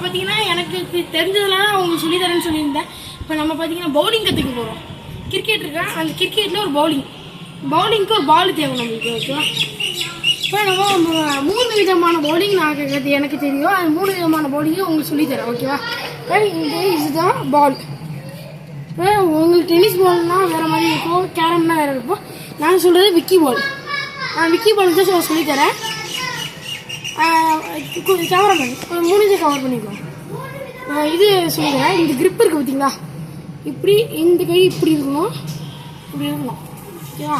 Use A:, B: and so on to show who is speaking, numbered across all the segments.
A: பார்த்தீங்கன்னா எனக்கு தெரிஞ்சதுனால அவங்க சொல்லித்தரேன்னு சொல்லியிருந்தேன். இப்போ நம்ம பார்த்தீங்கன்னா பவுலிங் கற்றுக்க போகிறோம். கிரிக்கெட் இருக்கா, அந்த கிரிக்கெட்டில் ஒரு பவுலிங்க்கு ஒரு பால் தேவை நம்மளுக்கு. ஓகேவா? இப்போ நம்ம 3 விதமான பவுலிங் எனக்கு தெரியும். அது 3 விதமான பவுலிங்கும் உங்களுக்கு சொல்லித்தரேன். ஓகேவா? இதுதான் பால். இப்போ உங்களுக்கு டென்னிஸ் பால்னால் வேறு மாதிரி இருக்கும், கேரம்னா வேறு இருக்கும். நான் சொல்கிறது விக்கி பால். விக்கி பாலுக்கு தான் சொல்லித்தரேன். கேமராமேன் ஒரு 3 கவர் பண்ணிக்கலாம். இது சொல்லித்தரேன். இந்த கிரிப் இருக்குது பார்த்தீங்களா, இப்படி இந்த கை இப்படி இருக்கணும், இப்படி இருக்கணும். ஓகேவா?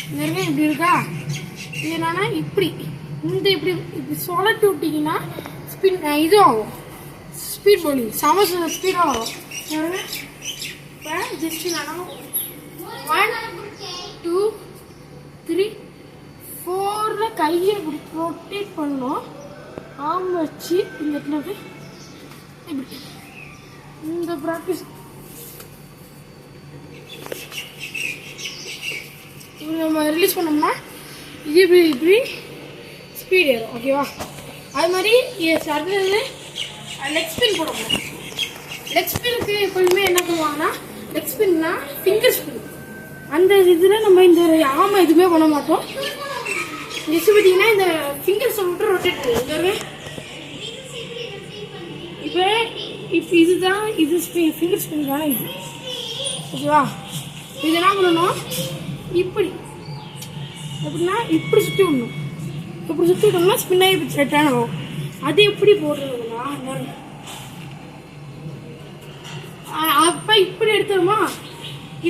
A: இந்த இருக்க இப்படி இருக்கா, இது என்னன்னா இப்படி இந்த இப்படி இப்படி சொலட்டு விட்டிங்கன்னா ஸ்பின் இது ஆகும். ஸ்பீட் பவுலிங் செம ஸ்பீடாக வரும். இப்போ ஜஸ்ட் நான் 1 2 3 4 கையை இப்படி ரொட்டேட் பண்ணணும். ஆம் வச்சு இந்த இடத்துல இப்படி இந்த ப்ராக்டிஸ் இப்படி நம்ம ரிலீஸ் பண்ணோம்னா இது இப்படி இப்படி ஸ்பீட் ஏறும். ஓகேவா? அது மாதிரி அடுத்தது லெக் ஸ்பின் போடணும். லெக் ஸ்பின்னுக்கு எப்போதுமே என்ன பண்ணுவாங்கன்னா, லெக் ஸ்பின்னா ஃபிங்கர் ஸ்பின். அந்த இதில் நம்ம இந்த ஆமை எதுவுமே பண்ண மாட்டோம். ஜஸ்ட் பார்த்தீங்கன்னா இந்த ஃபிங்கர்ஸை மட்டும் ரொட்டேட் பண்ணுவோம். இப்போ இதுதான் இது ஃபிங்கர் ஸ்பின் தானே இது. ஓகேவா? இது என்ன பண்ணணும், இப்படி எப்படின்னா இப்படி சுற்றி விடணும். இப்படி சுற்றி விட்டோம்னா ஸ்பின்னாக இப்படி செட்டான ஆகும். அது எப்படி போடுறதுன்னா, அப்போ இப்படி எடுத்துருமா,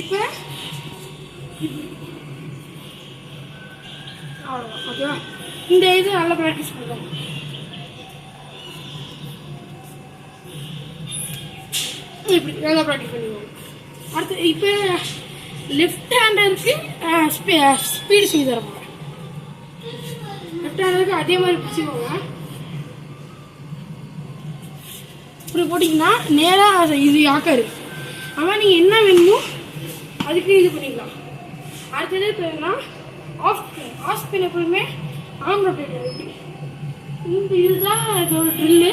A: இப்போ அவ்வளோதான். ஓகேவா? இந்த இது நல்லா ப்ராக்டிஸ் பண்ணுறோம். இப்படி நல்லா ப்ராக்டிஸ் பண்ணிடுவோம். அடுத்து இப்போ லெஃப்ட் ஹேண்டருக்கு ஸ்பீடு சொல்லி தரப்போம். லெஃப்ட் ஹேண்டருக்கு அதே மாதிரி பிடிச்சிக்கோங்க. இப்படி போட்டிங்கன்னா நேராக இது ஆக்காரு. ஆனால் நீங்கள் என்ன வேணுமோ அதுக்கு இது பண்ணிக்கலாம். அடுத்தது இப்போ ஆஃப் ஸ்பின் எப்பவுமே ஆம் ரொட்டேட் பண்ணணும். இந்த இதுதான் இதோட ட்ரில்லு.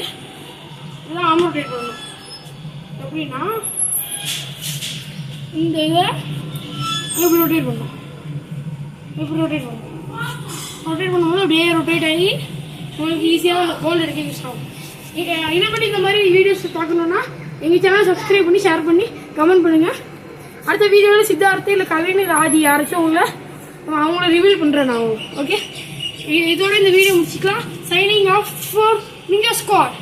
A: இதுதான் ஆம் ரொட்டேட் பண்ணணும். எப்படின்னா இந்த இதை இப்படி ரொட்டேட் பண்ணணும். இப்படி ரொட்டேட் பண்ணணும். ரொட்டேட் பண்ணும்போது அப்படியே ரொட்டேட் ஆகி உங்களுக்கு ஈஸியாக கோல் எடுக்க யூஸ் ஆகும். இதை பற்றி இந்த மாதிரி வீடியோஸ் பார்க்கணுன்னா எங்கள் சேனல் சப்ஸ்கிரைப் பண்ணி ஷேர் பண்ணி கமெண்ட் பண்ணுங்கள். அடுத்த வீடியோவில் சித்தார்த்து இல்லை கலைஞர் ஆதி யாராச்சும் அவங்கள ரிவீல் பண்ணுறேன் நான். ஓகே, இதோட இந்த வீடியோ முடிச்சுக்கலாம். Signing off for ninja squad.